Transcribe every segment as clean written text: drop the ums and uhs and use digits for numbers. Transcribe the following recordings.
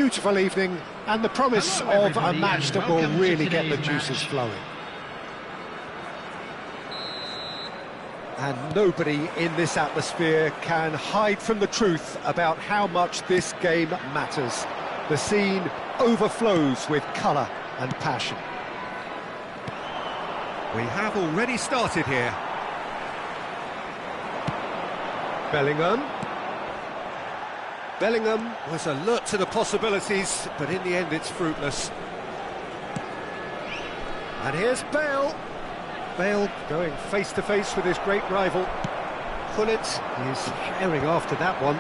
beautiful evening and the promise of a match that will really get the juices flowing. And nobody in this atmosphere can hide from the truth about how much this game matters. The scene overflows with colour and passion. We have already started here. Bellingham. Bellingham was alert to the possibilities, but in the end it's fruitless. And here's Bale. Bale going face-to-face with his great rival. Gullit is herring after that one.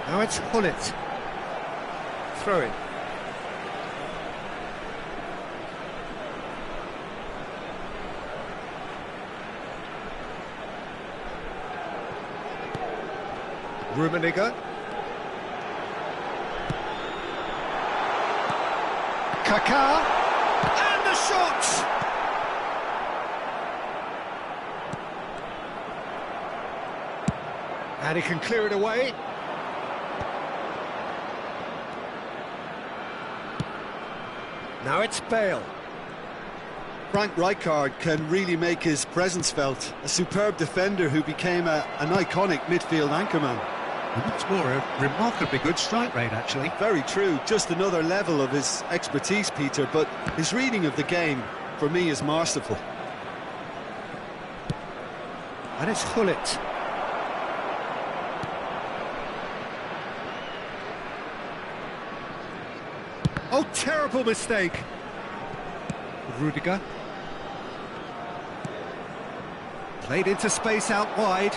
Now it's Gullit. Throw in. Rummenigge. Kaká. And the shot! And he can clear it away. Now it's Bale. Frank Rijkaard can really make his presence felt. A superb defender who became an iconic midfield anchorman. What's more, a remarkably good strike rate, actually. Very true, just another level of his expertise, Peter, but his reading of the game, for me, is masterful. And it's Gullit. Oh, terrible mistake. Rudiger. Played into space out wide.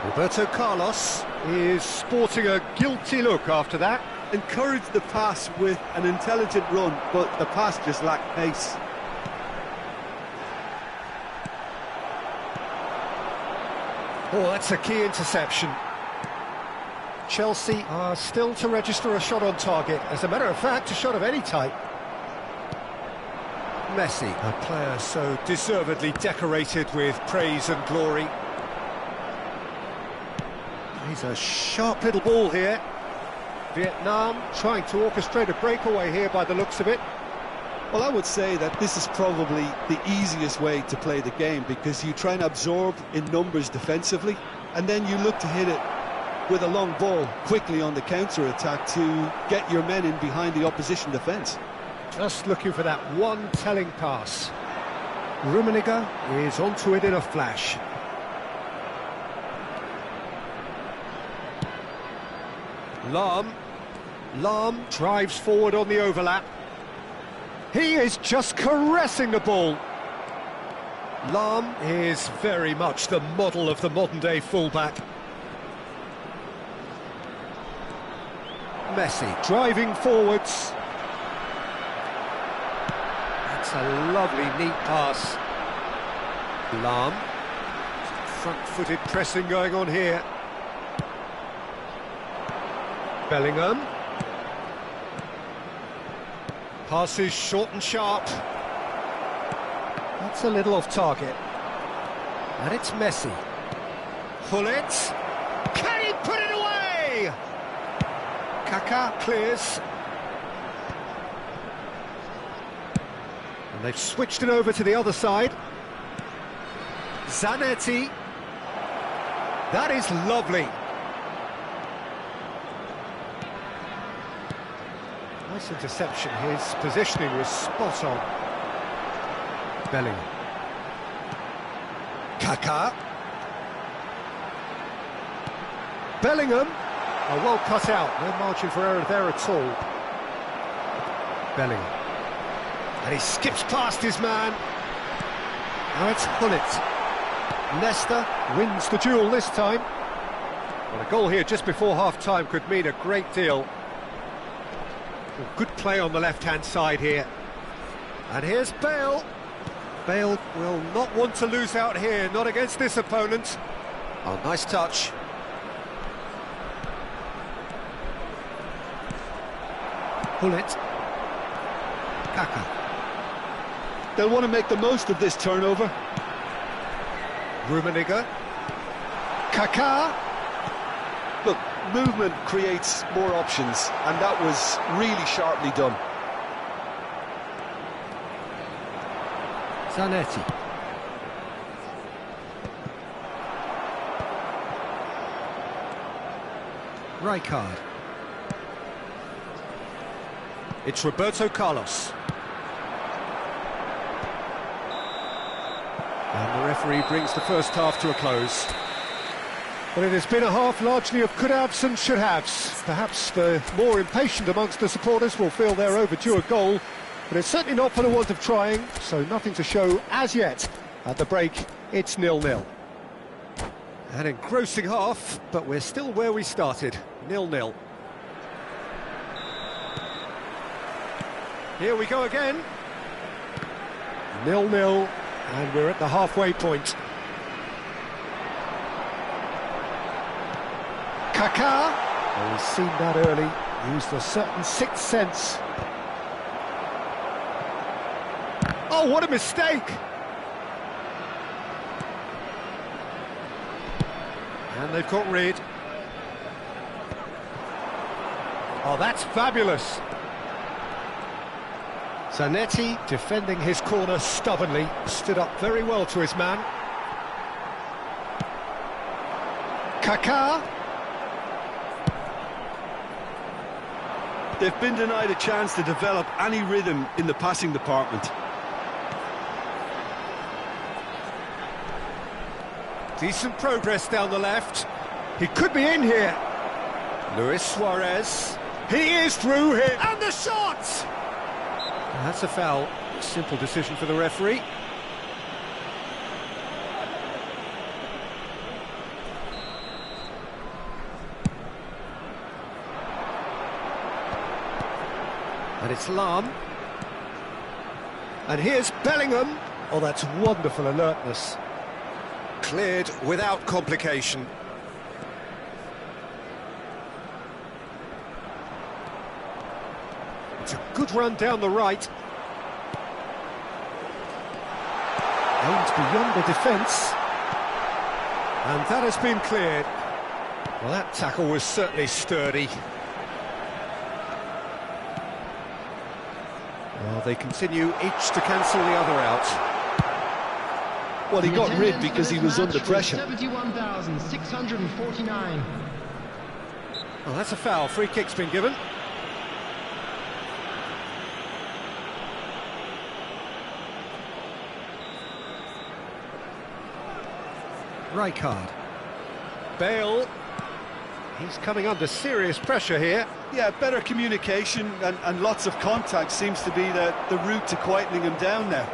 Roberto Carlos is sporting a guilty look after that. Encouraged the pass with an intelligent run, but the pass just lacked pace. Oh, that's a key interception. Chelsea are still to register a shot on target. As a matter of fact, a shot of any type. Messi, a player so deservedly decorated with praise and glory. He's a sharp little ball here. Vietnam trying to orchestrate a breakaway here by the looks of it. Well, I would say that this is probably the easiest way to play the game, because you try and absorb in numbers defensively, and then you look to hit it with a long ball quickly on the counter-attack to get your men in behind the opposition defence. Just looking for that one telling pass. Rummenigge is onto it in a flash. Lahm drives forward on the overlap. He is just caressing the ball. Lahm is very much the model of the modern-day fullback. Messi driving forwards. That's a lovely, neat pass. Lahm. Front-footed pressing going on here. Bellingham. Passes short and sharp. That's a little off target. And it's Messi. Gullit. Can he put it away? Kaká clears. And they've switched it over to the other side. Zanetti. That is lovely. Nice interception. His positioning was spot on. Bellingham. Kaká. Bellingham. Oh, well cut out. No margin for error there at all. Bellingham. And he skips past his man. Now it's Gullit. Leicester wins the duel this time. Well, a goal here just before half-time could mean a great deal. Good play on the left-hand side here. And here's Bale. Bale will not want to lose out here, not against this opponent. Oh, nice touch. Gullit. Kaká. They'll want to make the most of this turnover. Rummenigge. Kaká. Look, movement creates more options, and that was really sharply done. Zanetti. Rijkaard. It's Roberto Carlos. And the referee brings the first half to a close. Well, it has been a half largely of could-haves and should-haves. Perhaps the more impatient amongst the supporters will feel they're overdue a goal, but it's certainly not for the want of trying, so nothing to show as yet. At the break, it's 0-0. An engrossing half, but we're still where we started, 0-0. Here we go again. 0-0, and we're at the halfway point. Kaká, well, he's seen that early, used a certain sixth sense. Oh, what a mistake! And they've got rid. Oh, that's fabulous! Zanetti, defending his corner stubbornly, stood up very well to his man. Kaká. They've been denied a chance to develop any rhythm in the passing department. Decent progress down the left. He could be in here. Luis Suarez. He is through here. And the shot! That's a foul. Simple decision for the referee. And it's Lahm. And here's Bellingham. Oh, that's wonderful alertness. Cleared without complication. It's a good run down the right. Aimed beyond the defence. And that has been cleared. Well, that tackle was certainly sturdy. Well, they continue each to cancel the other out. Well, he got rid because he was under pressure. 71,649. Well, that's a foul. Free kick's been given. Rijkaard. Bale. He's coming under serious pressure here. Yeah, better communication and lots of contact seems to be the route to quietening him down now.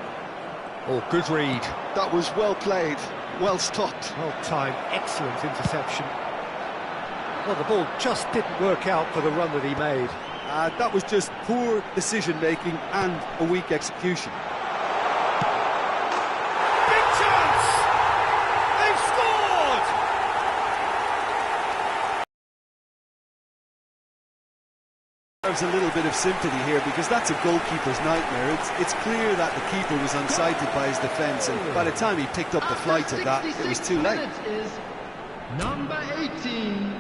Oh, good read. That was well played, well stopped. Well timed, excellent interception. Well, the ball just didn't work out for the run that he made. That was just poor decision-making and a weak execution. Big chance! They've scored! There's a little bit of sympathy here because that's a goalkeeper's nightmare. It's clear that the keeper was unsighted by his defence, and by the time he picked up the flight of that, it was too late. Is number 18,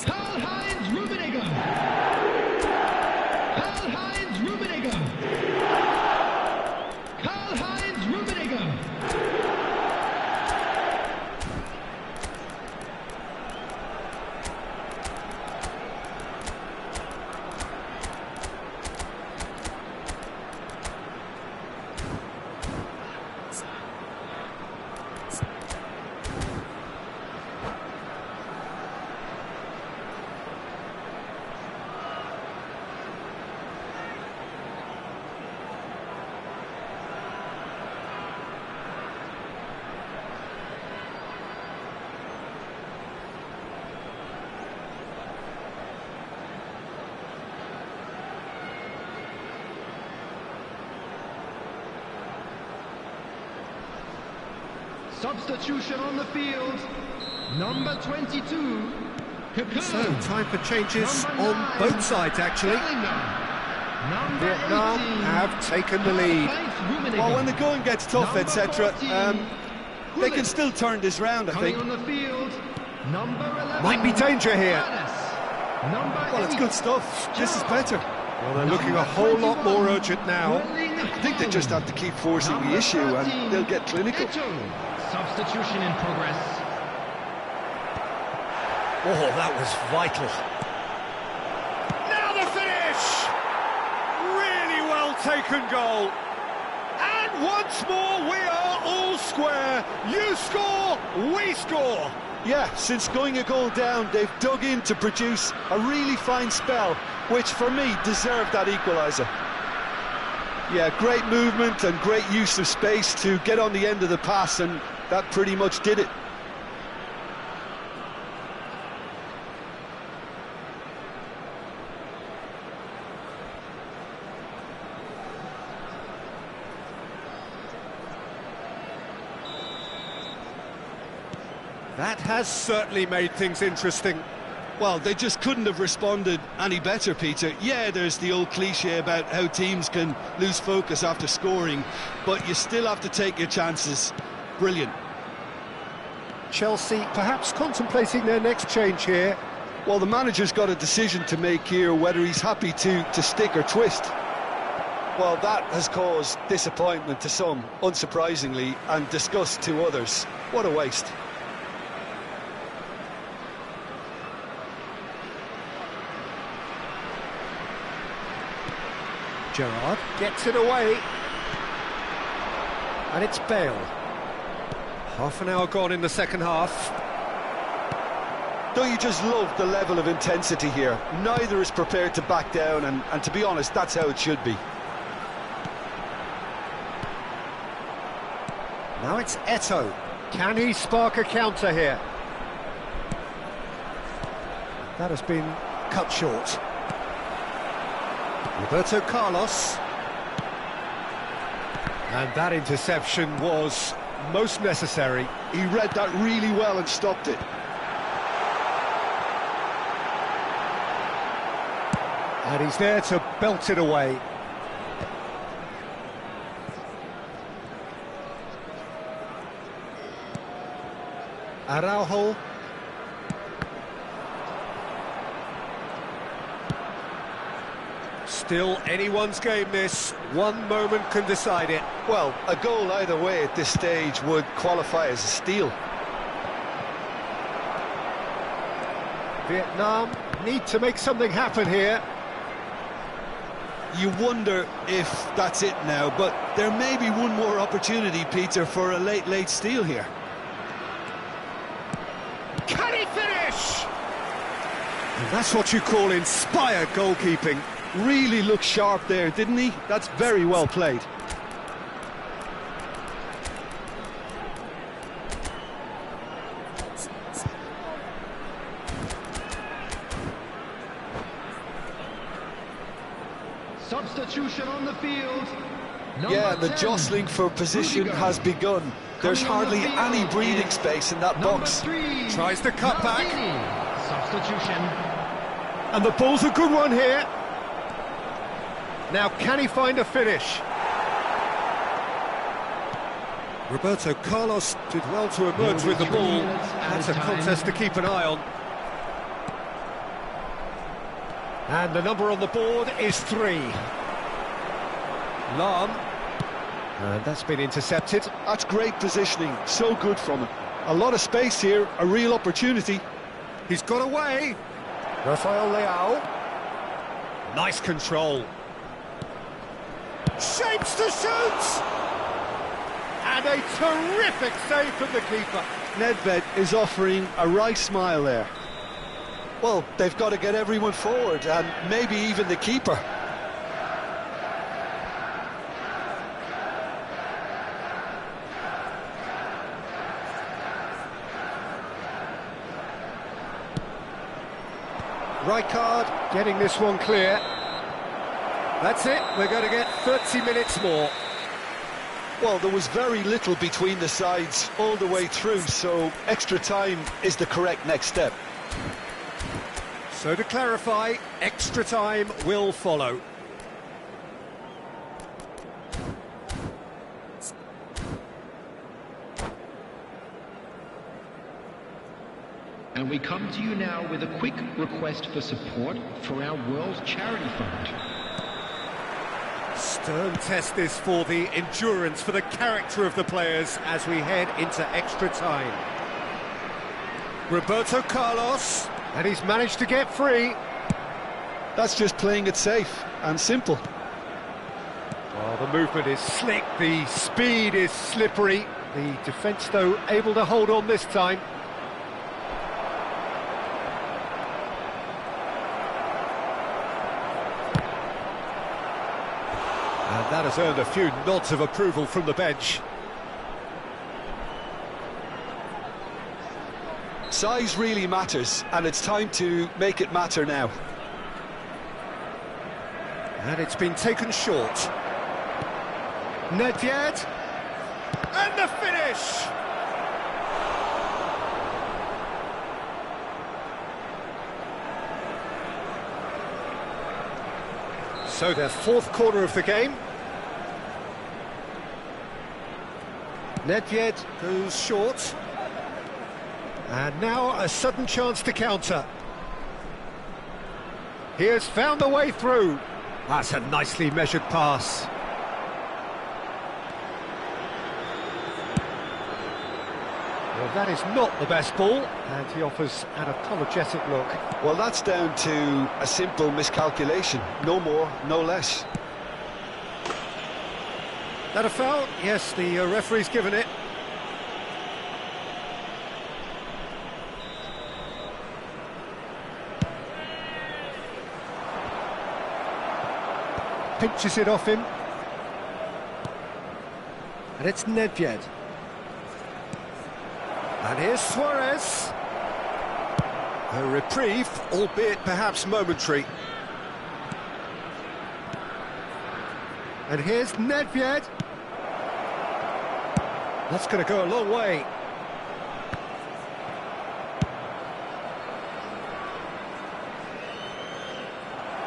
Karl-Heinz Rummenigge. Karl-Heinz Rummenigge. Karl-Heinz Rummenigge. Substitution on the field, number 22, Kaká. So, time for changes on both sides, actually. Vietnam have taken the lead. Well, when the going gets tough, etc., they can still turn this round, I think. On the field, number 11, Might be danger here. Gaddis. Number Well, it's 8. good stuff. This is better. Well, they're looking a whole lot more urgent now. I think they just have to keep forcing the issue and they'll get clinical. Substitution in progress. Oh, that was vital. Now the finish! Really well taken goal. And once more, we are all square. You score, we score. Yeah, since going a goal down, they've dug in to produce a really fine spell, which for me deserved that equaliser. Yeah, great movement and great use of space to get on the end of the pass, and that pretty much did it. That has certainly made things interesting. Well, they just couldn't have responded any better, Peter. Yeah, there's the old cliche about how teams can lose focus after scoring, but you still have to take your chances. Brilliant. Chelsea perhaps contemplating their next change here. Well, the manager's got a decision to make here, whether he's happy to stick or twist. Well, that has caused disappointment to some, unsurprisingly, and disgust to others. What a waste. Gerrard gets it away. And it's Bale. Half an hour gone in the second half. Don't you just love the level of intensity here? Neither is prepared to back down, and to be honest, that's how it should be. Now it's Eto'o. Can he spark a counter here? That has been cut short. Roberto Carlos. And that interception was most necessary. He read that really well and stopped it. And he's there to belt it away. Araujo. Still anyone's game this. One moment can decide it. Well, a goal either way at this stage would qualify as a steal. Vietnam need to make something happen here. You wonder if that's it now, but there may be one more opportunity, Peter, for a late steal here. Can he finish? And that's what you call inspired goalkeeping. Really looked sharp there, didn't he? That's very well played. Substitution on the field. Yeah, Number the 10, jostling for position Rudiger. has begun. There's Coming on the hardly field any breathing is space in that number box. 3, Tries to cut back. Maldini. Substitution. And the ball's a good one here. Now, can he find a finish? Roberto Carlos did well to emerge with the ball. That's a contest to keep an eye on. And the number on the board is 3. Lahm. And that's been intercepted. That's great positioning, so good from him. A lot of space here, a real opportunity. He's got away. Rafael Leao. Nice control. Shapes to shoot! And a terrific save from the keeper. Nedved is offering a right smile there. Well, they've got to get everyone forward, and maybe even the keeper. Rijkaard getting this one clear. That's it, we're going to get 30 minutes more. Well, there was very little between the sides all the way through, so extra time is the correct next step. So to clarify, extra time will follow. And And we come to you now with a quick request for support for our World Charity Fund. Stern test this for the endurance, for the character of the players as we head into extra time. Roberto Carlos, and he's managed to get free. That's just playing it safe and simple. Well, the movement is slick, the speed is slippery. The defence, though, able to hold on this time. And that has earned a few nods of approval from the bench. Size really matters, and it's time to make it matter now. And it's been taken short. Nedved, and the finish! So their fourth corner of the game. Nedved goes short. And now a sudden chance to counter. He has found the way through. That's a nicely measured pass. Well, that is not the best ball, and he offers an apologetic look. Well, that's down to a simple miscalculation. No more, no less. That a foul? Yes, the referee's given it. Pinches it off him. And it's Nedved. And here's Suarez. A reprieve, albeit perhaps momentary. And here's Nedved. That's going to go a long way.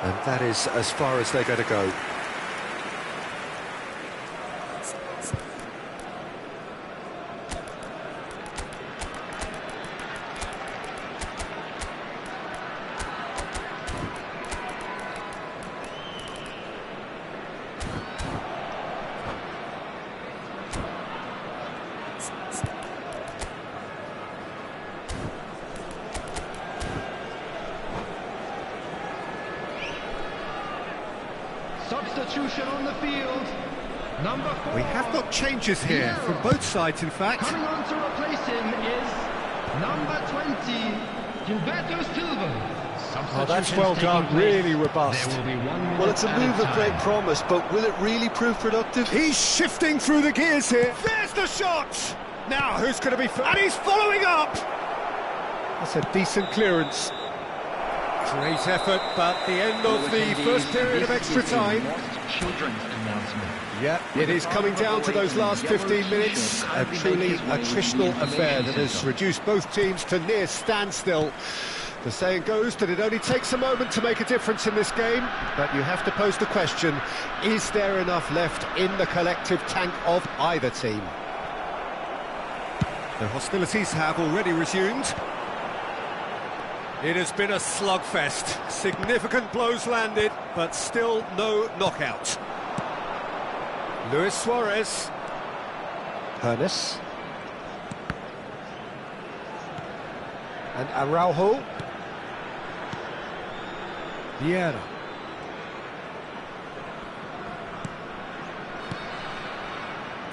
And that is as far as they're going to go. Substitution on the field. Number 4. We have got changes here from both sides, in fact. Coming on to replace him is number 20, Gilberto Silva. Oh, that's well done, really robust. There will be 1 minute Well, it's a move of great time. promise, but will it really prove productive? He's shifting through the gears here. There's the shot! Now, who's going to be... And he's following up! That's a decent clearance. Great effort, but the end of the first period of extra time. Children's announcement. Yeah, it is coming down to those last 15 minutes. A truly attritional affair that has reduced both teams to near standstill. The saying goes that it only takes a moment to make a difference in this game, but you have to pose the question, is there enough left in the collective tank of either team? The hostilities have already resumed. It has been a slugfest. Significant blows landed, but still no knockout. Luis Suarez. Pernis. And Araujo. Vieira.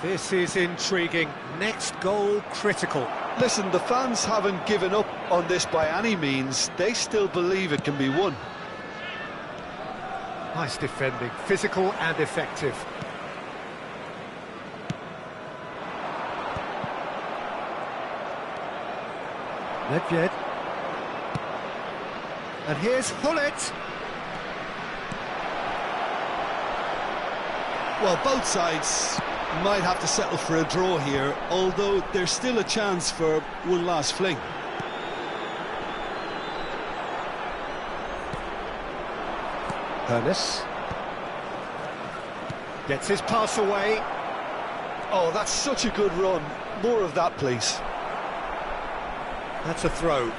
This is intriguing. Next goal critical. Listen, the fans haven't given up on this by any means. They still believe it can be won. Nice defending, physical and effective. Nedved. And here's Hullet. Well, both sides might have to settle for a draw here, although there's still a chance for one last fling. Pernis. Gets his pass away. Oh, that's such a good run. More of that, please. That's a throw.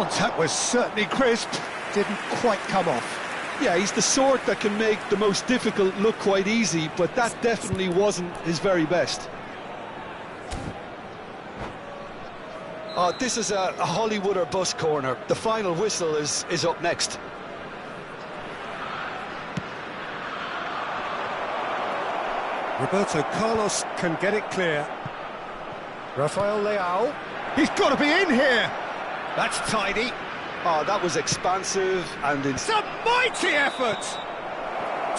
contact was certainly crisp, didn't quite come off. Yeah, he's the sort that can make the most difficult look quite easy, but that definitely wasn't his very best. This is a Hollywood or bust corner. The final whistle is up next. Roberto Carlos can get it clear. Rafael Leao. He's got to be in here. That's tidy. Oh, that was expansive and It's a mighty effort.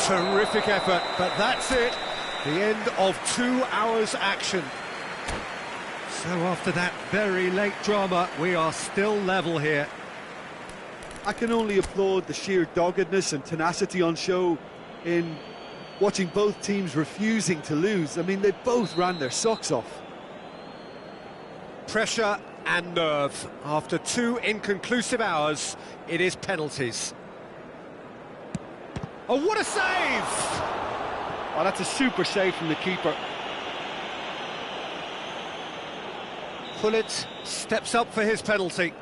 Terrific effort, but that's it. The end of 2 hours action. So after that very late drama, we are still level here. I can only applaud the sheer doggedness and tenacity on show in watching both teams refusing to lose. I mean, they both ran their socks off. Pressure and nerve. After 2 inconclusive hours, it is penalties. Oh, what a save! Oh, that's a super save from the keeper. Gullit steps up for his penalty.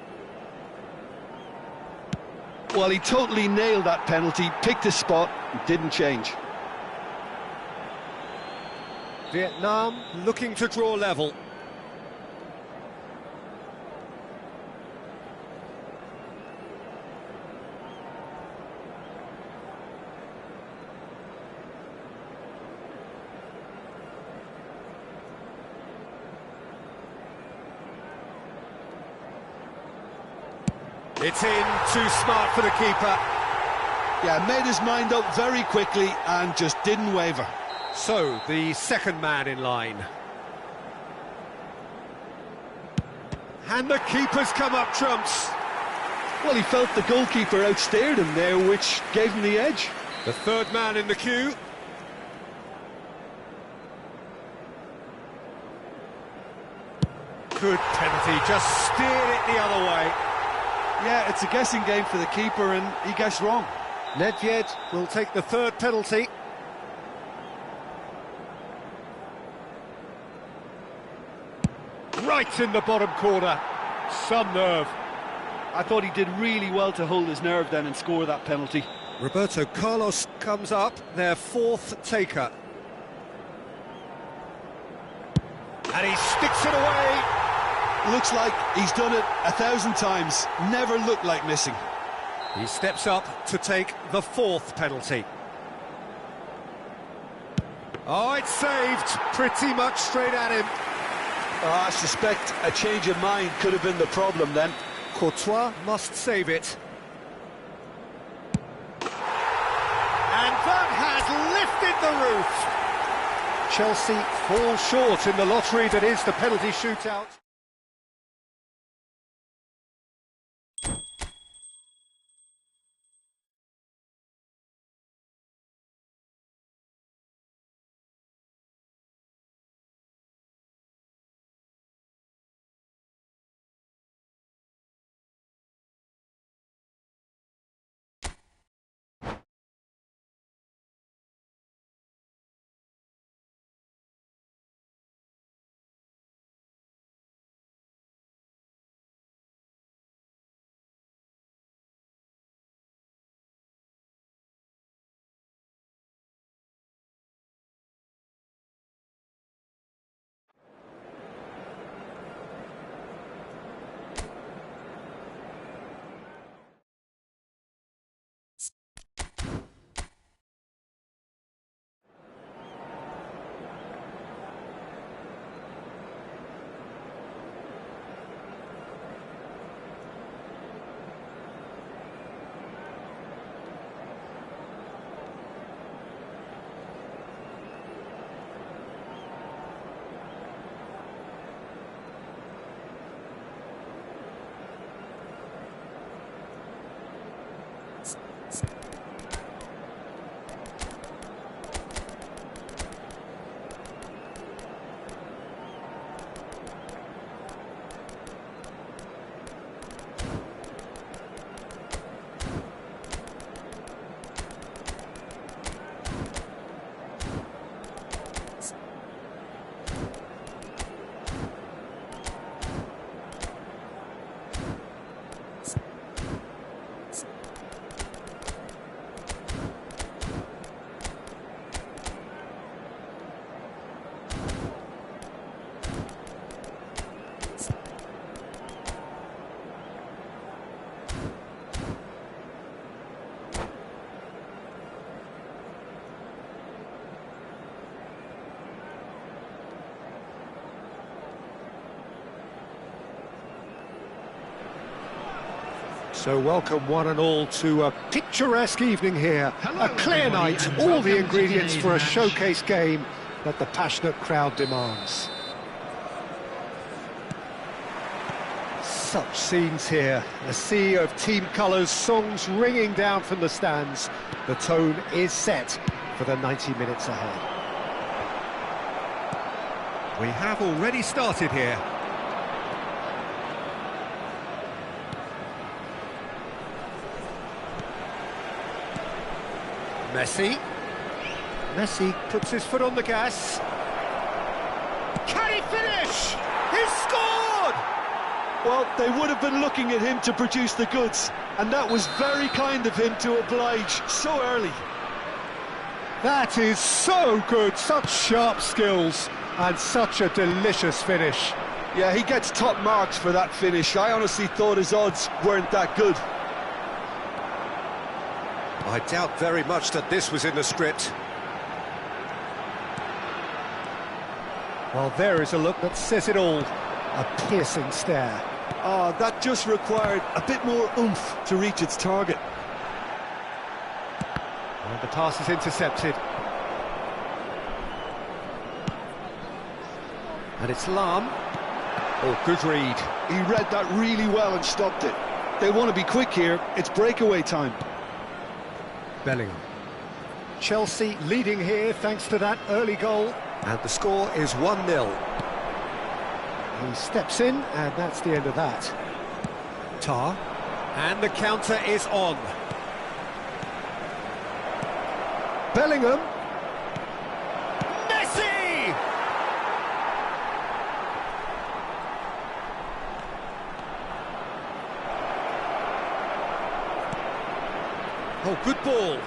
Well, he totally nailed that penalty, picked his spot, and didn't change. Vietnam looking to draw level. It's in, too smart for the keeper. Yeah, made his mind up very quickly and just didn't waver. So, the second man in line. And the keeper's come up trumps. Well, he felt the goalkeeper outstared him there, which gave him the edge. The third man in the queue. Good penalty, just steered it the other way. Yeah, it's a guessing game for the keeper, and he guessed wrong. Nedved will take the third penalty. Right in the bottom corner. Some nerve. I thought he did really well to hold his nerve then and score that penalty. Roberto Carlos comes up, their fourth taker. And he sticks it away. Looks like he's done it 1,000 times. Never looked like missing. He steps up to take the fourth penalty. Oh, it's saved. Pretty much straight at him. I suspect a change of mind could have been the problem then. Courtois must save it. And that has lifted the roof. Chelsea fall short in the lottery that is the penalty shootout. So welcome one and all to a picturesque evening here. Hello, A clear everybody, night, and all welcome the to ingredients today's for a match. showcase game that the passionate crowd demands. Such scenes here, a sea of team colours, songs ringing down from the stands. The tone is set for the 90 minutes ahead. We have already started here. Messi puts his foot on the gas. Can he finish? He's scored! Well, they would have been looking at him to produce the goods, and that was very kind of him to oblige so early. That is so good, such sharp skills, and such a delicious finish. Yeah, he gets top marks for that finish. I honestly thought his odds weren't that good. I doubt very much that this was in the script. Well, there is a look that says it all. A piercing stare. Oh, that just required a bit more oomph to reach its target. And the pass is intercepted. And it's Lahm. Oh, good read. He read that really well and stopped it. They want to be quick here. It's breakaway time. Bellingham. Chelsea leading here thanks to that early goal. And the score is 1-0. He steps in, and that's the end of that. Tar. And the counter is on. Bellingham. Messi! Oh, good ball.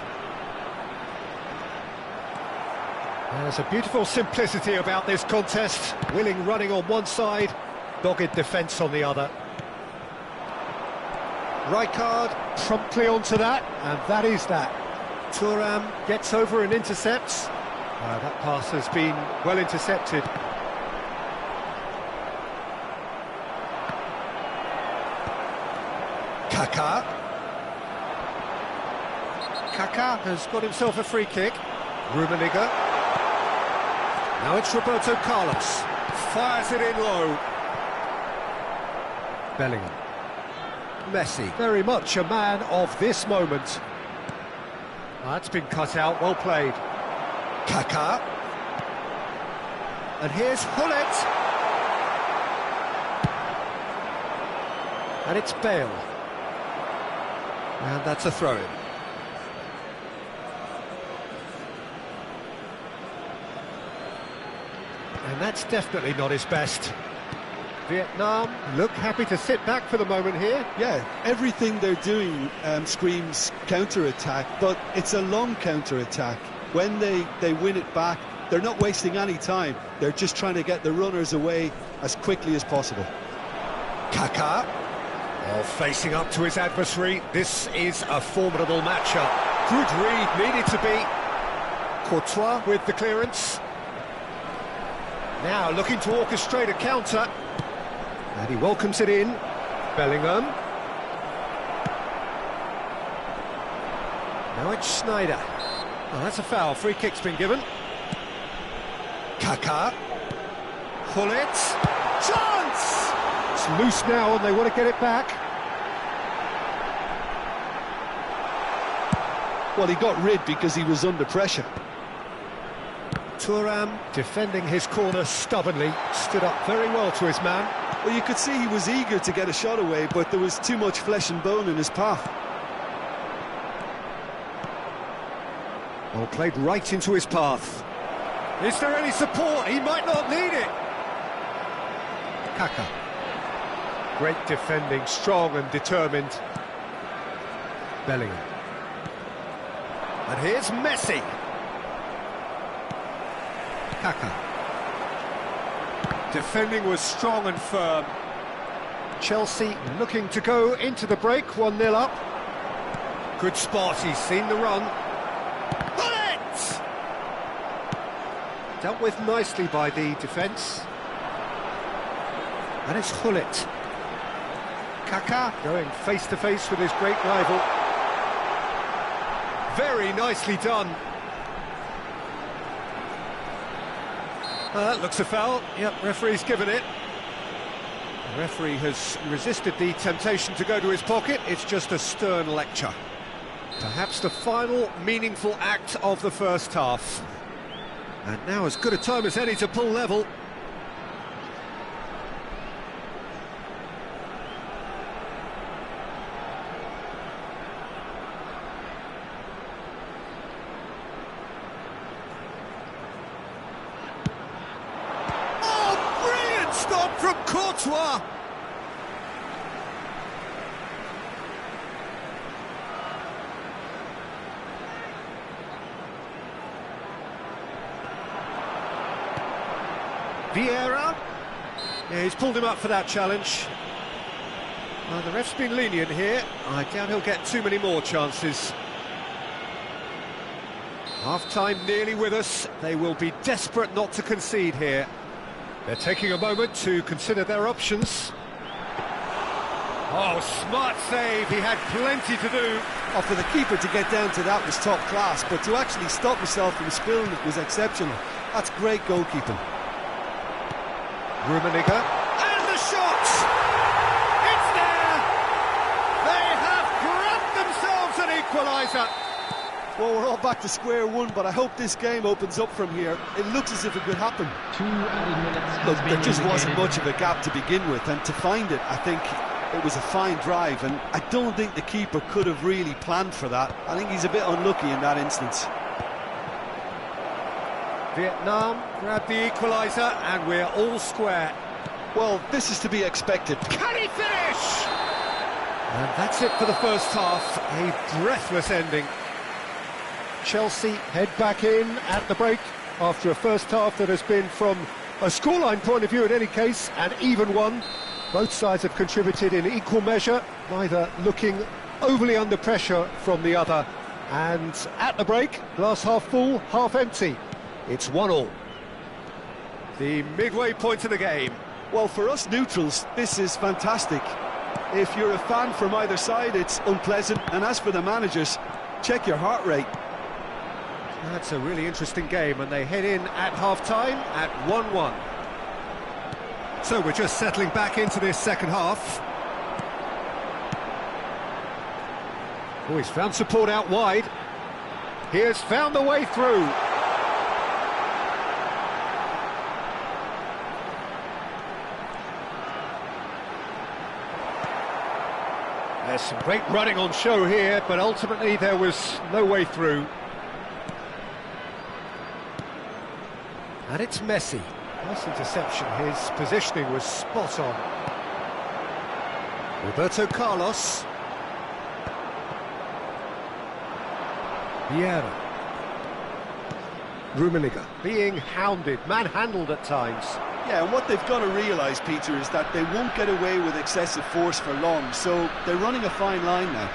There's a beautiful simplicity about this contest. Willing running on one side, dogged defence on the other. Rijkaard promptly onto that, and that is that. Thuram gets over and intercepts. That pass has been well intercepted. Kaká. Kaká has got himself a free kick. Rummenigge. Now it's Roberto Carlos. Fires it in low. Bellingham. Messi. Very much a man of this moment. That's been cut out, well played. Kaká. And here's Hullet. And it's Bale. And that's a throw-in. And that's definitely not his best. Vietnam look happy to sit back for the moment here. Yeah, everything they're doing screams counter-attack, but it's a long counter-attack. When they win it back, they're not wasting any time. They're just trying to get the runners away as quickly as possible. Kaká. Oh, facing up to his adversary. This is a formidable matchup. Good read, needed to be. Courtois with the clearance. Now looking to orchestrate a counter. And he welcomes it in. Bellingham. Now it's Schneider. Oh, that's a foul. Free kick's been given. Kaká. Hullet. Chance! It's loose now and they want to get it back. Well, he got rid because he was under pressure. Thuram defending his corner stubbornly, stood up very well to his man. Well, you could see he was eager to get a shot away, but there was too much flesh and bone in his path. Well, played right into his path. Is there any support? He might not need it. Kaká. Great defending, strong and determined. Bellingham. And here's Messi. Kaká. Defending was strong and firm. Chelsea looking to go into the break, 1-0 up. Good spot, he's seen the run. Hullet! Dealt with nicely by the defence. And it's Hullet. Kaká going face to face with his great rival. Very nicely done. Looks a foul. Yep, referee's given it. The referee has resisted the temptation to go to his pocket. It's just a stern lecture. Perhaps the final meaningful act of the first half. And now as good a time as any to pull level. Stop from Courtois! Vieira. Yeah, he's pulled him up for that challenge. Well, the ref's been lenient here. I doubt he'll get too many more chances. Half-time nearly with us. They will be desperate not to concede here. They're taking a moment to consider their options. Oh, smart save, he had plenty to do. Oh, for the keeper to get down to that was top class, but to actually stop himself from spilling it was exceptional. That's great goalkeeping. Rummenigge, and the shot! It's there! They have grabbed themselves an equaliser. Well, we're all back to square one, but I hope this game opens up from here. It looks as if it could happen. 2 added minutes. Look, there just wasn't much of a gap to begin with, and to find it, I think it was a fine drive, and I don't think the keeper could have really planned for that. I think he's a bit unlucky in that instance. Vietnam grab the equaliser, and we're all square. Well, this is to be expected. Can he finish? And that's it for the first half. A breathless ending. Chelsea head back in at the break after a first half that has been, from a scoreline point of view in any case, an even one. Both sides have contributed in equal measure, neither looking overly under pressure from the other. And at the break, glass half full, half empty. It's 1-1. The midway point of the game. Well, for us neutrals, this is fantastic. If you're a fan from either side, it's unpleasant. And as for the managers, check your heart rate. That's a really interesting game, and they head in at half-time at 1-1. So we're just settling back into this second half. Oh, he's found support out wide. He has found the way through. There's some great running on show here, but ultimately there was no way through. And it's Messi. Nice interception, his positioning was spot on. Roberto Carlos. Vieira. Rummenigge being hounded, manhandled at times. Yeah, and what they've got to realise, Peter, is that they won't get away with excessive force for long, so they're running a fine line now.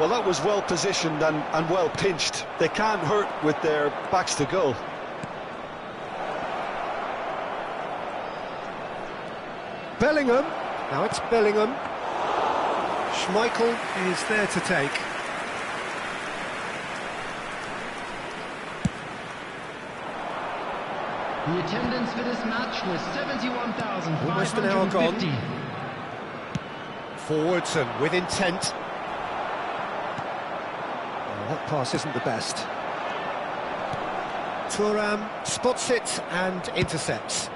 Well, that was well positioned and well pinched. They can't hurt with their backs to goal. Bellingham. Now it's Bellingham. Schmeichel is there to take. The attendance for this match was 71,550. Almost an hour gone. Forwards and with intent. That pass isn't the best. Thuram spots it and intercepts.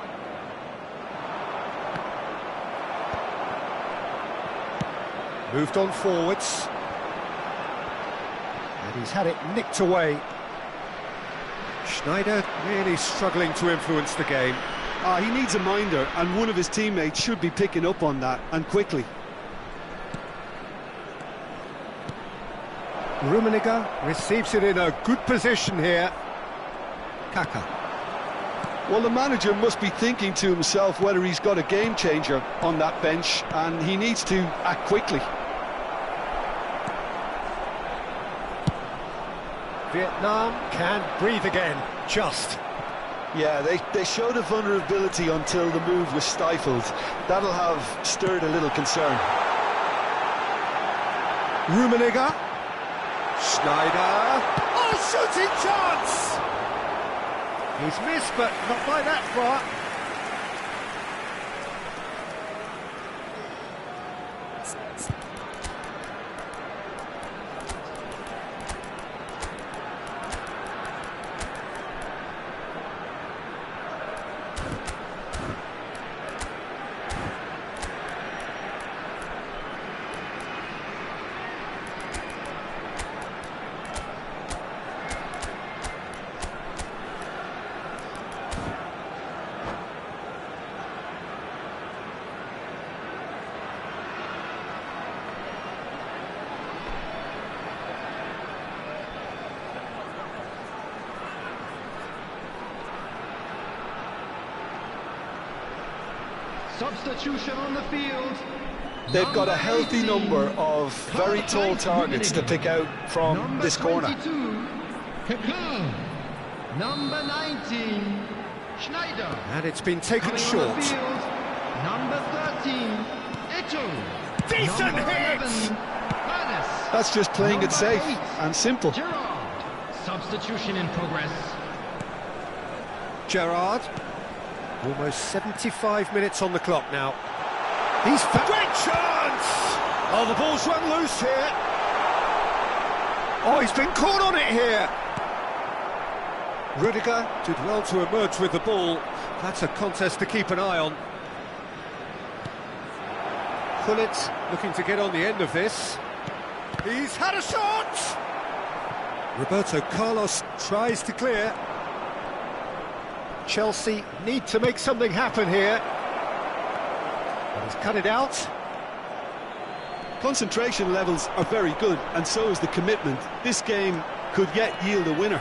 Moved on forwards. And he's had it nicked away. Schneider really struggling to influence the game. He needs a minder, and one of his teammates should be picking up on that, and quickly. Rummenigge receives it in a good position here. Kaká. Well, the manager must be thinking to himself whether he's got a game changer on that bench, and he needs to act quickly. Vietnam can breathe again, just. Yeah, they showed a vulnerability until the move was stifled. That'll have stirred a little concern. Rummenigge. Schneider. Oh, shooting chance! He's missed, but not by that far. Substitution on the field. They've got a healthy 18, number of very tall targets to pick out from number this corner. 22, Kakao. Number 19, Schneider. And it's been taken Coming short. on the field, number 13, Eto'o. Decent Number hit! 11, Hannes. That's just playing it Number safe 8, and simple. Gerard. Substitution in progress. Gerard. Almost 75 minutes on the clock now. He's great chance! Oh, the ball's run loose here. Oh, he's been caught on it here. Rudiger did well to emerge with the ball. That's a contest to keep an eye on. Gullit looking to get on the end of this. He's had a shot! Roberto Carlos tries to clear. Chelsea need to make something happen here. But he's cut it out. Concentration levels are very good, and so is the commitment. This game could yet yield a winner.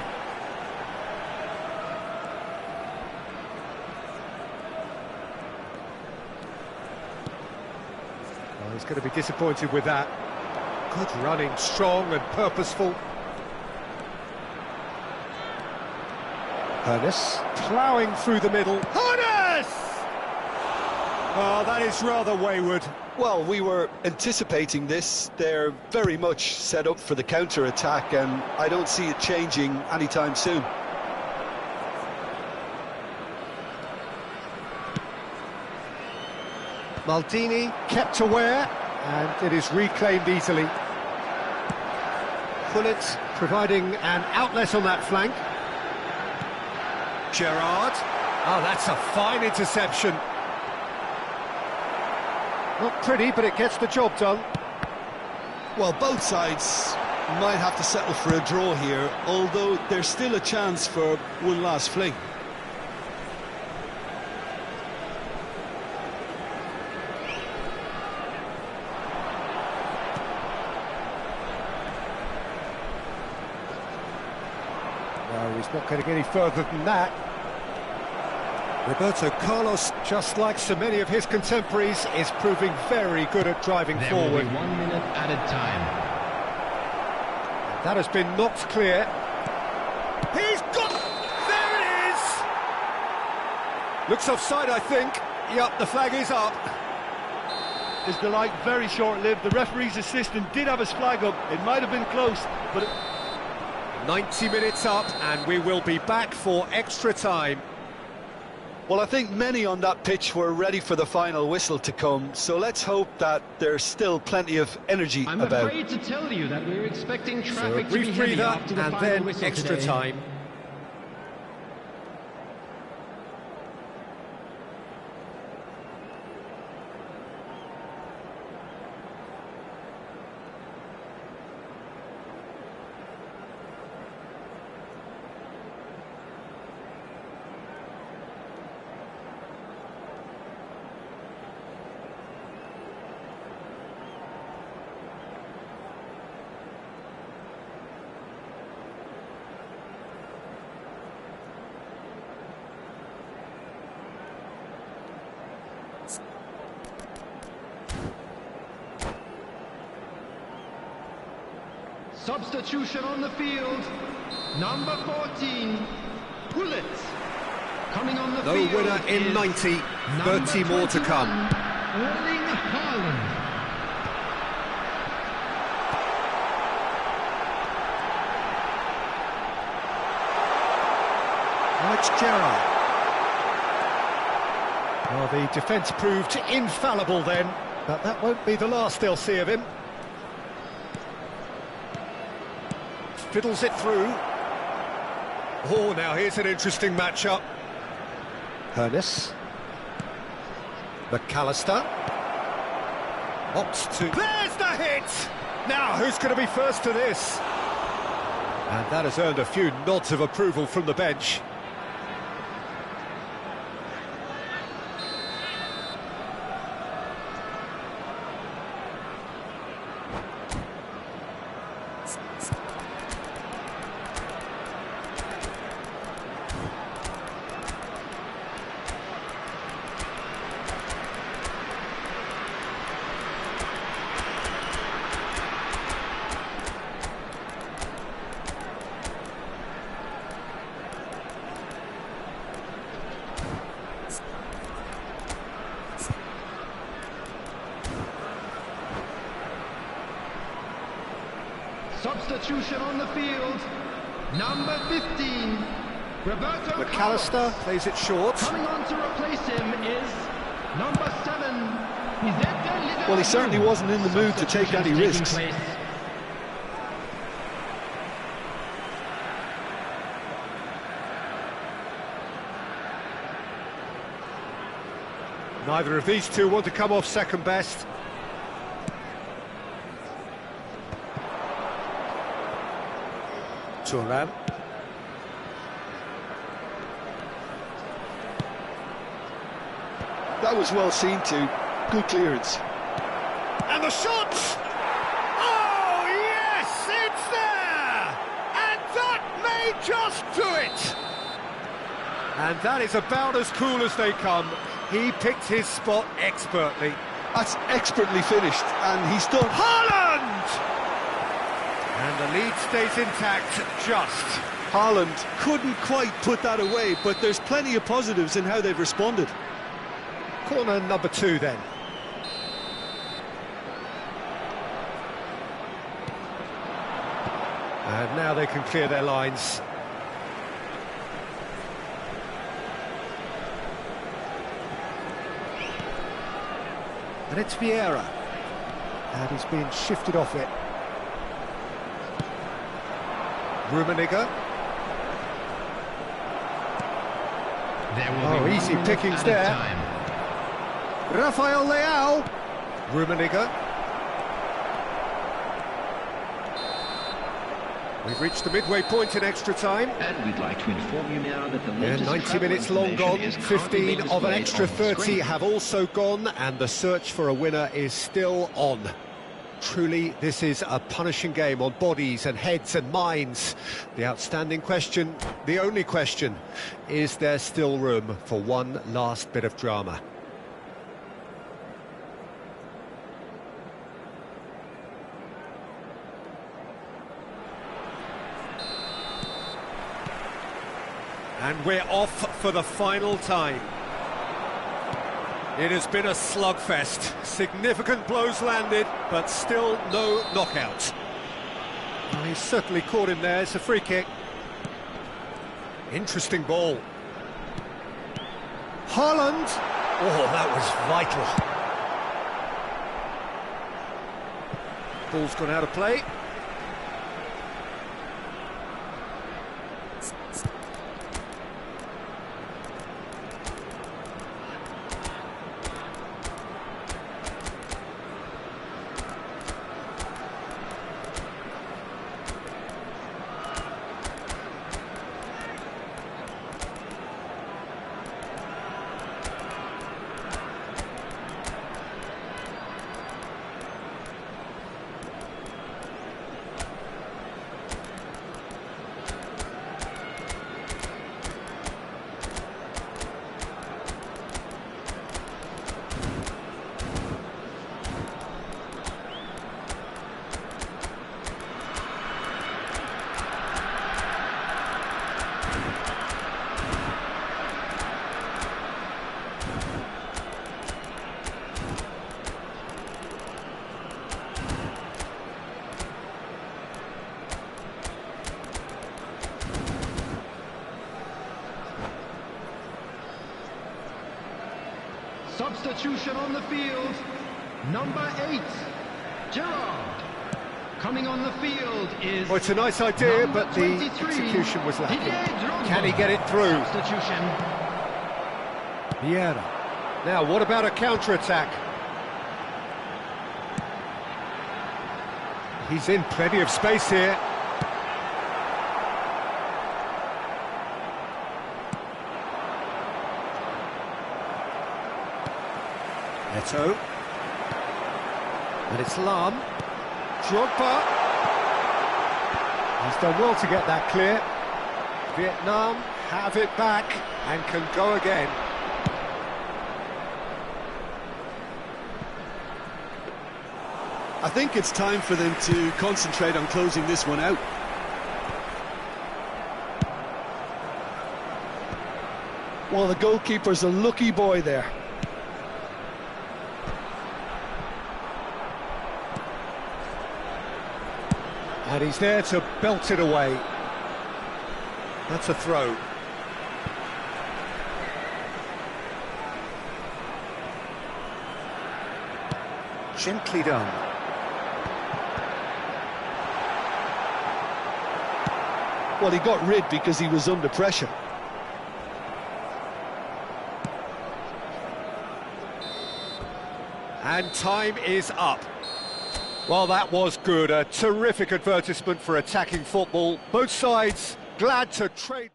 Well, he's going to be disappointed with that. Good running, strong and purposeful. Hannes ploughing through the middle. Hannes! Oh, that is rather wayward. Well, we were anticipating this. They're very much set up for the counter-attack, and I don't see it changing anytime soon. Maldini kept aware, and it is reclaimed easily. Gullit providing an outlet on that flank. Gerard. Oh, that's a fine interception. Not pretty, but it gets the job done. Well, both sides might have to settle for a draw here, although there's still a chance for one last fling. No, he's not going to get any further than that. Roberto Carlos, just like so many of his contemporaries, is proving very good at driving There forward. will be 1 minute added time. That has been knocked clear. He's got... There it is! Looks offside, I think. Yup, the flag is up. Is the light very short-lived? The referee's assistant did have his flag up. It might have been close, but... 90 minutes up, and we will be back for extra time. Well, I think many on that pitch were ready for the final whistle to come, so let's hope that there's still plenty of energy I'm about. afraid to tell you that we're expecting So a traffic to be brief heavy breather, after the and final then whistle extra today. time. Substitution on the field. Number 14, Gullit. Coming on the No field winner in is 90, number 30 more to 21, come. Erling Haaland. Now it's Gerrard. Well, the defence proved infallible then, but that won't be the last they'll see of him. Fiddles it through. Oh, now here's an interesting matchup. Hernes. McAllister. Opts to... There's the hit! Now, who's going to be first to this? And that has earned a few nods of approval from the bench. Substitution on the field. Number 15, Roberto McAllister Carlos. plays it short. Coming on to replace him is number 7, Vicente Well, he certainly wasn't in the mood to take any risks. Place. Neither of these two want to come off second best. Thuram. That was well seen too. Good clearance. And the shot! Oh, yes, it's there! And that may just do it! And that is about as cool as they come. He picked his spot expertly. That's expertly finished, and he's done. Haaland! And the lead stays intact, just. Haaland couldn't quite put that away, but there's plenty of positives in how they've responded. Corner number 2 then. And now they can clear their lines. And it's Vieira. And he's being shifted off it. Rummenigge. There will be Easy 1 minute pickings added there. time. Rafael Leao. Rummenigge. We've reached the midway point in extra time. And we'd like to inform you now that the Yeah, latest 90 travel minutes long information gone, is currently being 15 of an displayed extra on the 30 screen. have also gone, and the search for a winner is still on. Truly, this is a punishing game on bodies and heads and minds. The outstanding question, the only question, is there still room for one last bit of drama? And we're off for the final time. It has been a slugfest. Significant blows landed, but still no knockout. Well, he's certainly caught him there. It's a free kick. Interesting ball. Haaland. Oh, that was vital. Ball's gone out of play. Substitution on the field. Number 8, Gerrard. Coming on the field is... Well, it's a nice idea, number but the 23, execution was lacking. Didier Drogba. Can he get it through? Substitution. Vieira. Now, what about a counter-attack? He's in plenty of space here. Neto. And it's Lam. Drogba. He's done well to get that clear. Vietnam have it back and can go again. I think it's time for them to concentrate on closing this one out. Well, the goalkeeper's a lucky boy there. And he's there to belt it away. That's a throw. Gently done. Well, he got rid because he was under pressure. And time is up. Well, that was good. A terrific advertisement for attacking football. Both sides glad to trade.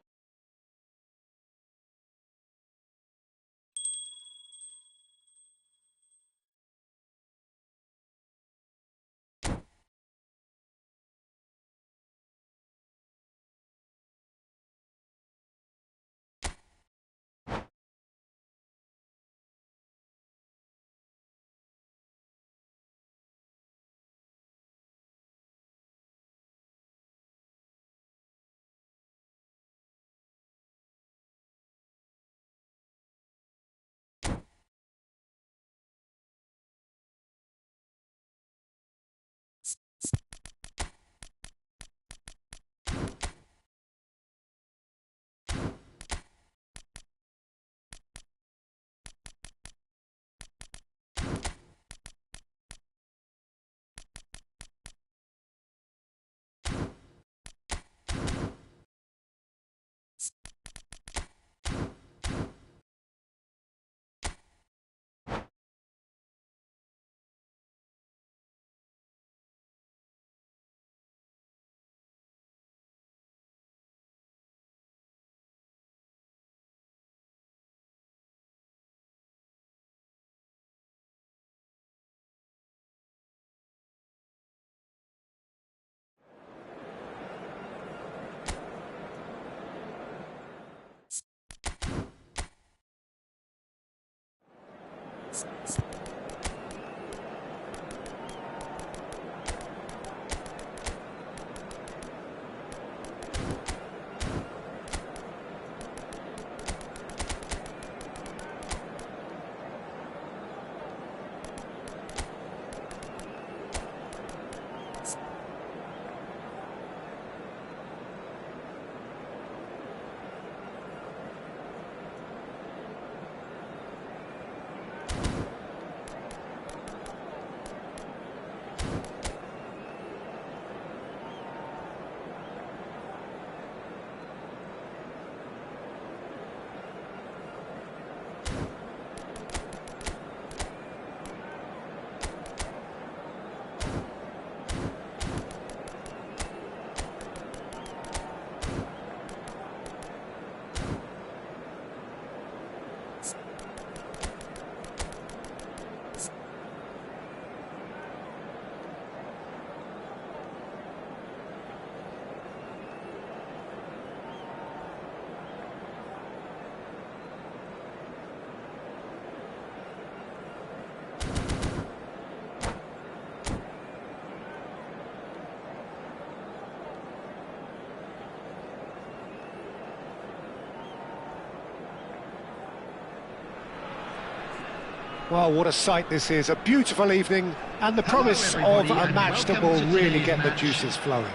Well, what a sight this is. A beautiful evening and the promise of a match that will really get the juices flowing.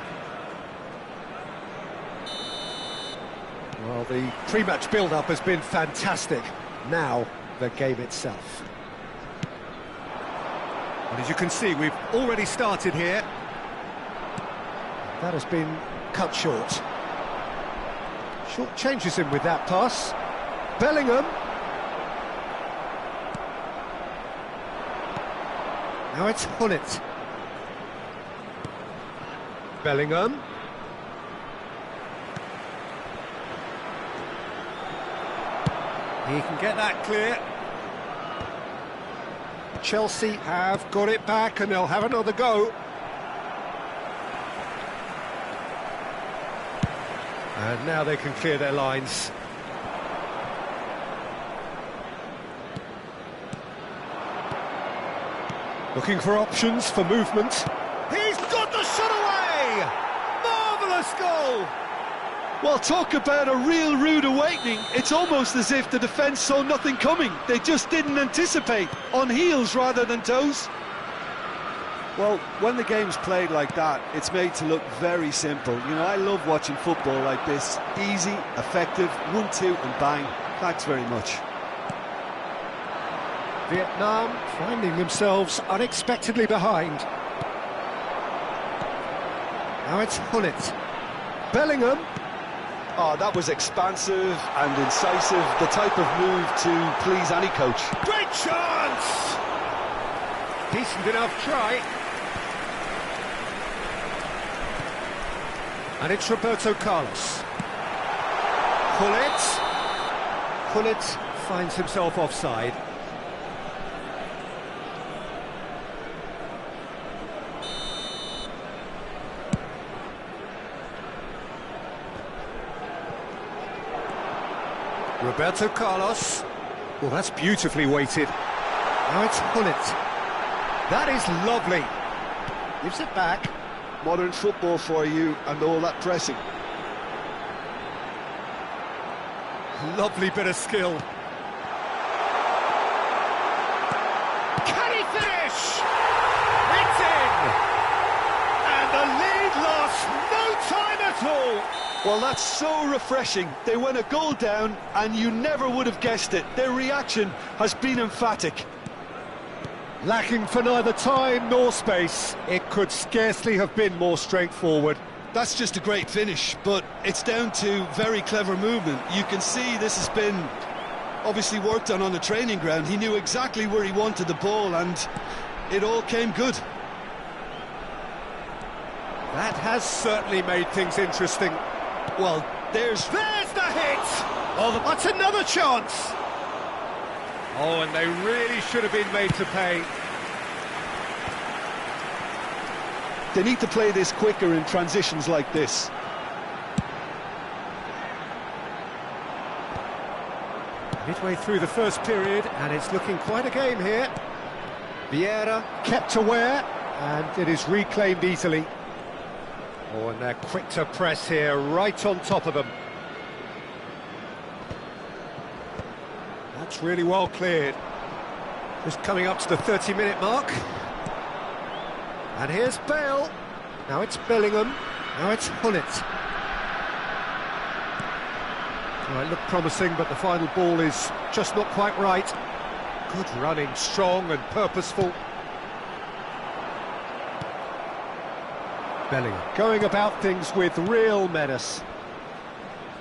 Well, the pre-match build-up has been fantastic. Now, the game itself. And as you can see, we've already started here. That has been cut short. Short changes him with that pass. Bellingham. Now it's Gullit. Bellingham. He can get that clear. Chelsea have got it back and they'll have another go. And now they can clear their lines. Looking for options for movement. He's got the shot away! Marvellous goal! Well, talk about a real rude awakening. It's almost as if the defence saw nothing coming. They just didn't anticipate, on heels rather than toes. Well, when the game's played like that, it's made to look very simple. You know, I love watching football like this. Easy, effective, 1-2 and bang. Thanks very much. Vietnam finding themselves unexpectedly behind. Now it's Gullit. Bellingham. Oh, that was expansive and incisive, the type of move to please any coach. Great chance! Decent enough try. And it's Roberto Carlos. Gullit finds himself offside. Roberto Carlos. Well, that's beautifully weighted. Now it's Gullit. That is lovely. Gives it back. Modern football for you and all that pressing. Lovely bit of skill. Can he finish? It's in! And the lead lost no time at all. Well, that's so refreshing. They went a goal down and you never would have guessed it. Their reaction has been emphatic. Lacking for neither time nor space. It could scarcely have been more straightforward. That's just a great finish, but it's down to very clever movement. You can see this has been obviously worked on the training ground. He knew exactly where he wanted the ball and it all came good. That has certainly made things interesting. Well, there's the hit! Oh, that's another chance! Oh, and they really should have been made to pay. They need to play this quicker in transitions like this. Midway through the first period, and it's looking quite a game here. Vieira kept aware, and it is reclaimed easily. Oh, and they're quick to press here, right on top of them. That's really well cleared. Just coming up to the 30-minute mark. And here's Bale. Now it's Bellingham. Now it's Gullit. Well, it looked promising, but the final ball is just not quite right. Good running, strong and purposeful. Bellingham going about things with real menace.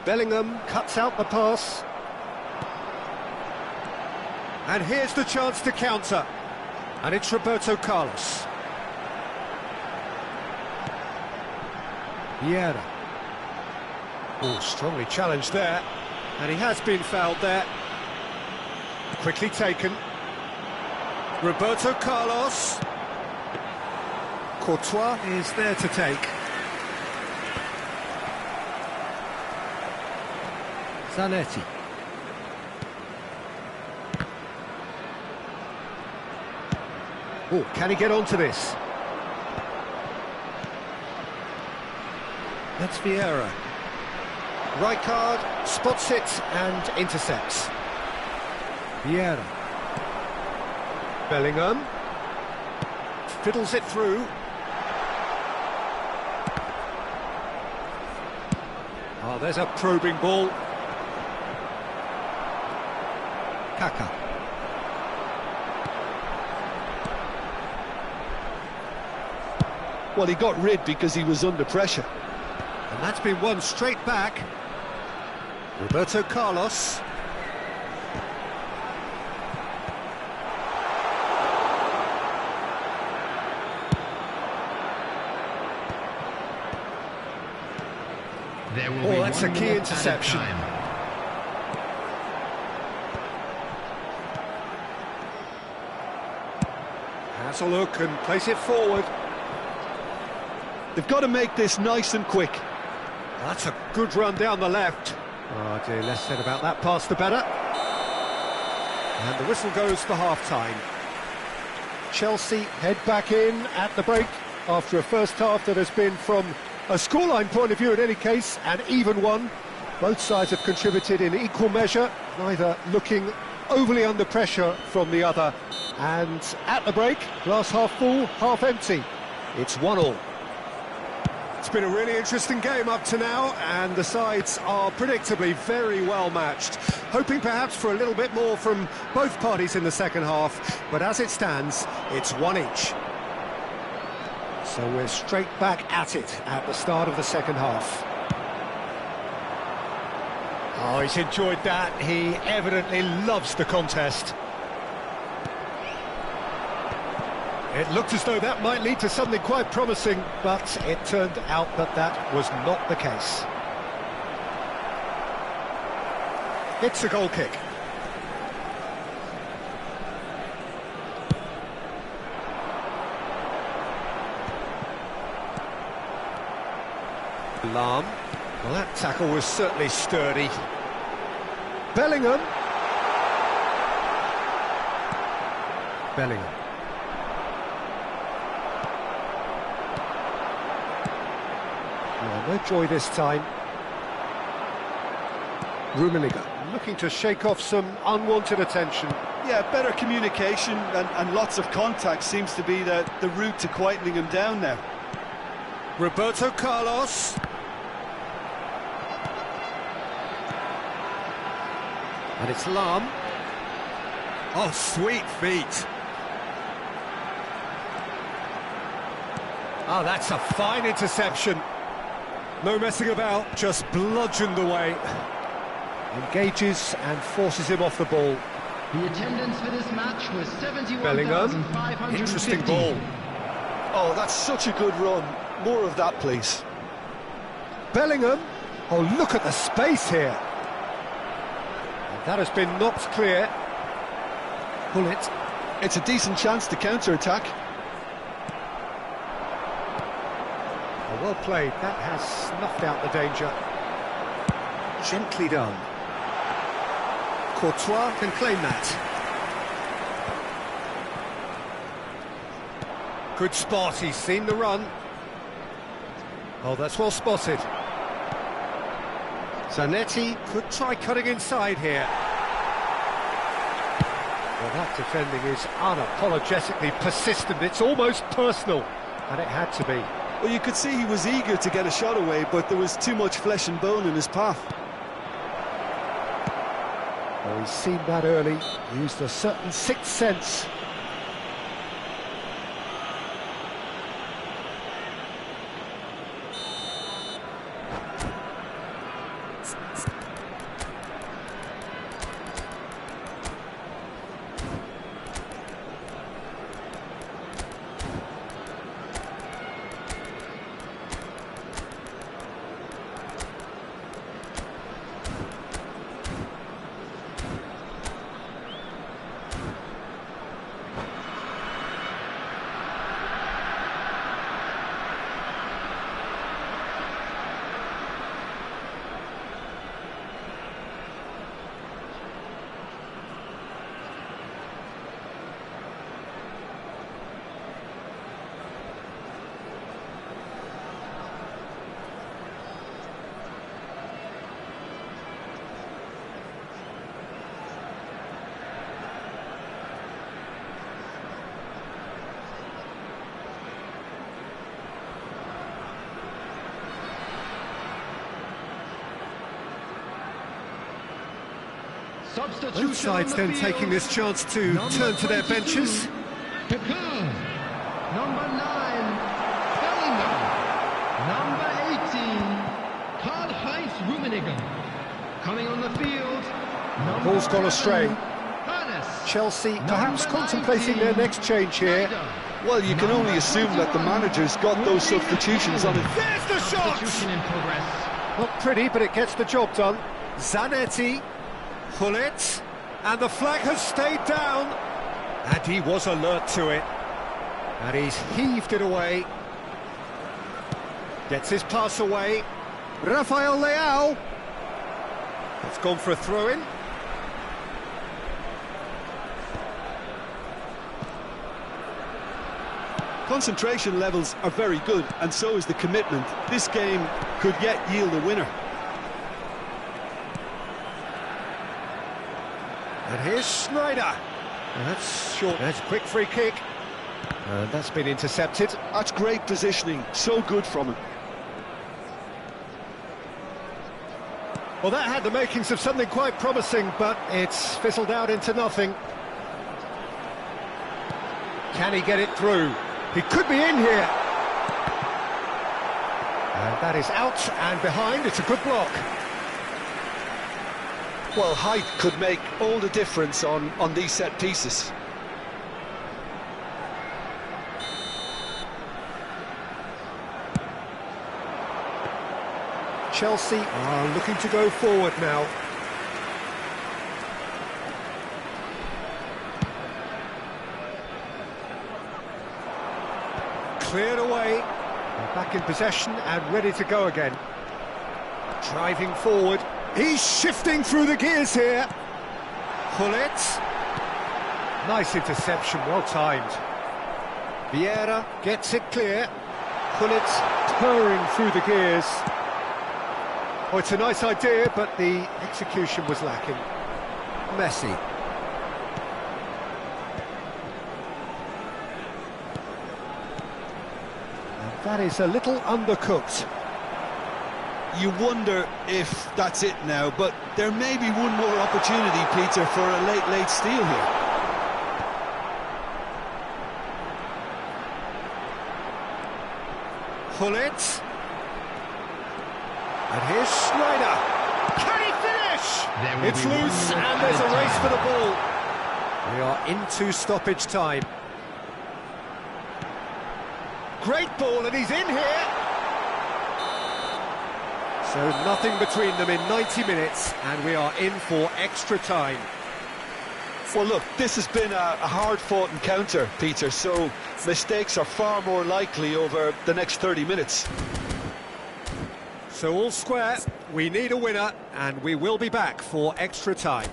Bellingham cuts out the pass. And here's the chance to counter. And it's Roberto Carlos. Vieira. Oh, strongly challenged there. And he has been fouled there. Quickly taken. Roberto Carlos. Courtois is there to take. Zanetti. Oh, can he get onto this? That's Vieira. Rijkaard spots it and intercepts. Vieira. Bellingham. Fiddles it through. Oh, there's a probing ball. Kaká. Well, he got rid because he was under pressure. And that's been won straight back. Roberto Carlos. There will be That's a one key minute interception. added time. Has a look and place it forward. They've got to make this nice and quick. That's a good run down the left. Oh dear, less said about that pass the better. And the whistle goes for half-time. Chelsea head back in at the break after a first half that has been, from a scoreline point of view in any case, an even one. Both sides have contributed in equal measure, neither looking overly under pressure from the other. And at the break, glass half full, half empty. It's 1-1. It's been a really interesting game up to now, and the sides are predictably very well matched. Hoping perhaps for a little bit more from both parties in the second half, but as it stands, it's one each. So we're straight back at it at the start of the second half. Oh, he's enjoyed that. He evidently loves the contest. It looked as though that might lead to something quite promising, but it turned out that that was not the case. It's a goal kick. Lahm. Well, that tackle was certainly sturdy. Bellingham. Bellingham. No joy this time. Rummenigge looking to shake off some unwanted attention. Yeah, better communication and lots of contact seems to be the route to quietening him down now. Roberto Carlos. And it's Lahm. Oh, sweet feet. Oh, that's a fine interception. No messing about, just bludgeoned away. Engages and forces him off the ball. The attendance for this match was Bellingham. 71,550. Interesting ball. Oh, that's such a good run. More of that, please. Bellingham. Oh, look at the space here. And that has been knocked clear. Pull it. It's a decent chance to counter-attack. Oh, well played. That has snuffed out the danger. Gently done. Courtois can claim that. Good spot, he's seen the run. Oh, that's well spotted. Zanetti could try cutting inside here. Well, that defending is unapologetically persistent. It's almost personal, and it had to be. Well, you could see he was eager to get a shot away, but there was too much flesh and bone in his path. Oh, he's seen that early, used a certain sixth sense. Both sides then taking this chance to turn to their benches. Number 9, Bellingham. Ball's gone astray. Ernest. Chelsea Number perhaps contemplating their 19, next change here. Ryder. Well, you can only assume that the manager's got those substitutions on it. There's the shot! Substitution in progress. Not pretty, but it gets the job done. Zanetti, Gullit, and the flag has stayed down. And he was alert to it. And he's heaved it away. Gets his pass away. Rafael Leao. It's gone for a throw-in. Concentration levels are very good, and so is the commitment. This game could yet yield a winner. And here's Schneider. That's short. That's a quick free kick. And that's been intercepted. That's great positioning, so good from him. Well, that had the makings of something quite promising, but it's fizzled out into nothing. Can he get it through? He could be in here. And that is out and behind. It's a good block. Well, height could make all the difference on these set pieces. Chelsea are looking to go forward now. Cleared away. They're back in possession and ready to go again. Driving forward. He's shifting through the gears here. Gullit. Nice interception, well timed. Vieira gets it clear. Gullit purring through the gears. Oh, it's a nice idea, but the execution was lacking. Messi. And that is a little undercooked. You wonder if that's it now, but there may be one more opportunity, Peter, for a late steal here. Gullit. And here's Schneider. Can he finish? It's loose and there's a race for the ball. We are into stoppage time. Great ball and he's in here. So nothing between them in 90 minutes and we are in for extra time. Well, look, this has been a hard-fought encounter, Peter, so mistakes are far more likely over the next 30 minutes. So all square, we need a winner, and we will be back for extra time.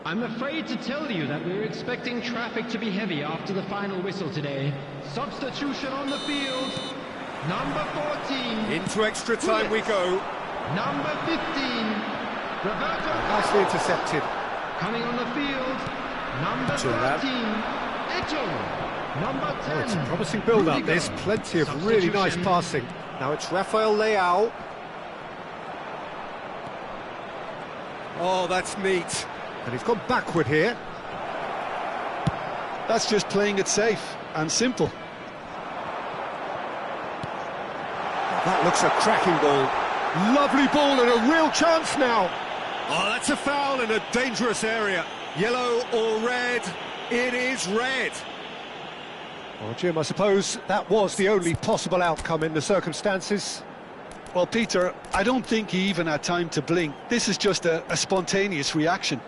I'm afraid to tell you that we're expecting traffic to be heavy after the final whistle today. Substitution on the field. Number 14. Into extra time we go. Number 15. Roberto. Nicely intercepted. Coming on the field. Number 13. Eto. Number 10. Oh, it's a promising build-up. There's plenty of really nice passing. Now it's Rafael Leao. Oh, that's neat. And he's gone backward here. That's just playing it safe and simple. That looks a cracking ball. Lovely ball and a real chance now. Oh, that's a foul in a dangerous area. Yellow or red? It is red. Well, Jim, I suppose that was the only possible outcome in the circumstances. Well, Peter, I don't think he even had time to blink. This is just a spontaneous reaction.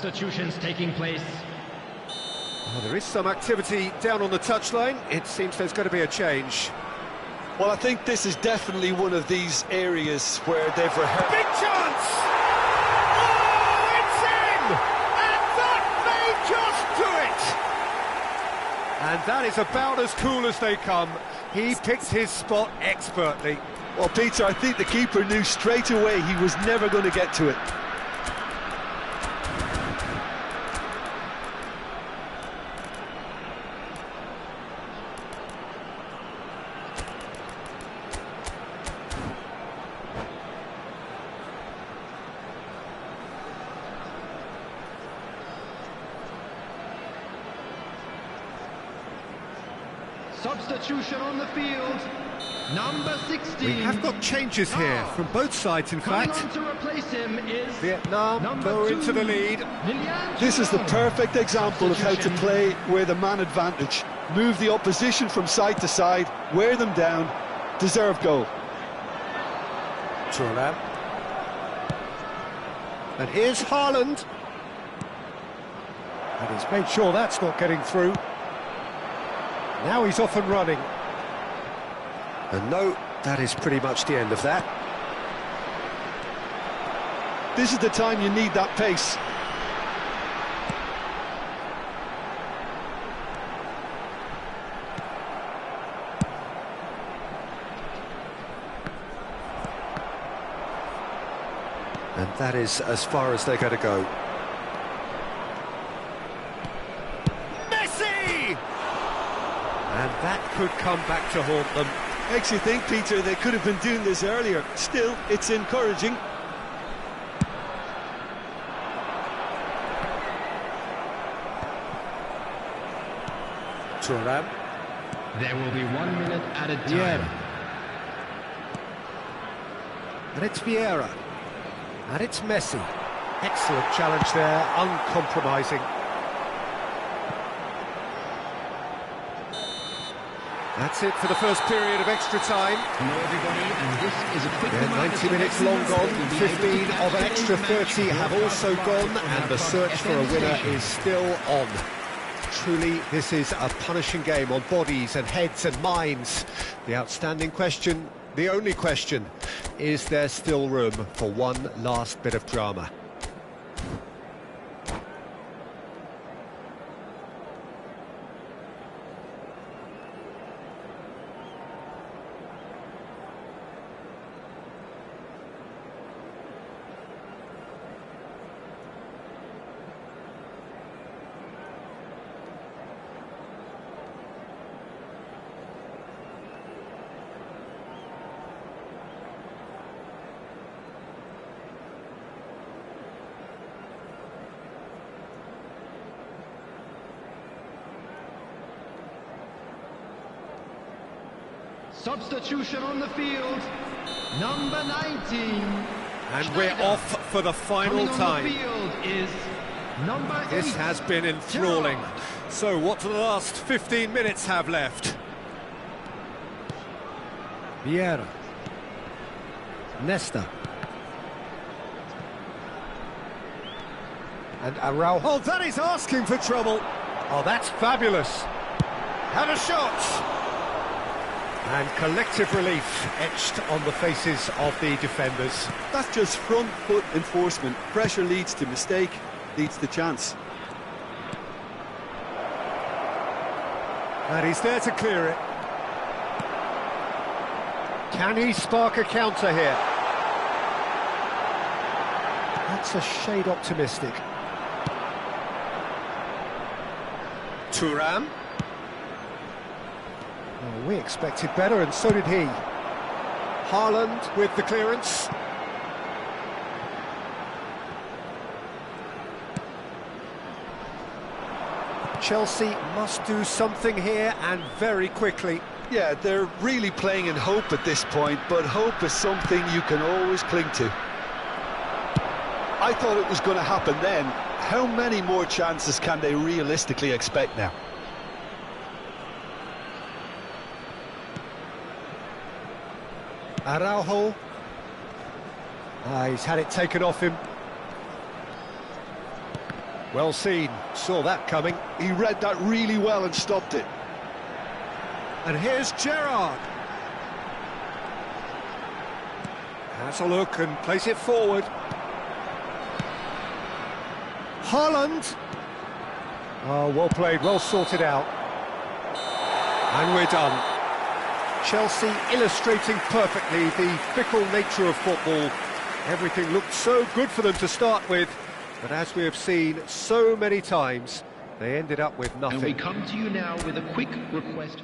substitutions taking place. Well, there is some activity down on the touchline. It seems there's going to be a change. Well, I think this is definitely one of these areas where they've rehearsed. Big chance! Oh, it's in! And that may just do it! And that is about as cool as they come. He picked his spot expertly. Well, Peter, I think the keeper knew straight away he was never going to get to it. Substitution on the field, number 16. We have got changes here from both sides, in Coming fact. on to replace him is Vietnam number go 2, into the lead. Lilian This is the Thuram. perfect example of how to Substitution. play with a man advantage. Move the opposition from side to side, wear them down, deserve goal. Thuram. And here's Haaland. And he's made sure that's not getting through. Now he's off and running. And no, that is pretty much the end of that. This is the time you need that pace. And that is as far as they're going to go. Messi! And that could come back to haunt them. Makes you think, Peter, they could have been doing this earlier. Still, it's encouraging. Thuram. There will be 1 minute added time. Vieira. And it's Vieira. And it's Messi. Excellent challenge there, uncompromising. That's it for the first period of extra time. Hello everybody, and this is a quick Yeah, reminder 90 to minutes long everyone gone, that we'll be able to 15 catch of an the extra match 30 have live also from gone, our and the search for a FM winner station. is still on. Truly, this is a punishing game on bodies and heads and minds. The outstanding question, the only question, is there still room for one last bit of drama? Substitution on the field, number 19. And we're off for the final Coming on time. the field is number 8. This has been enthralling. Gerrard. So what do the last 15 minutes have left? Vieira. Nesta. And Araujo. Oh, that is asking for trouble. Oh, that's fabulous. Had a shot. And collective relief etched on the faces of the defenders. That's just front foot enforcement. Pressure leads to mistake, leads to chance. And he's there to clear it. Can he spark a counter here? That's a shade optimistic. Thuram. Oh, we expected better, and so did he. Haaland with the clearance. Chelsea must do something here, and very quickly. Yeah, they're really playing in hope at this point, but hope is something you can always cling to. I thought it was going to happen then. How many more chances can they realistically expect now? Araujo. He's had it taken off him. Well seen, saw that coming. He read that really well and stopped it. And here's Gerrard. Has a look and plays it forward. Haaland. Oh, well played, well sorted out. And we're done. Chelsea illustrating perfectly the fickle nature of football. Everything looked so good for them to start with, but as we have seen so many times, they ended up with nothing. And we come to you now with a quick request.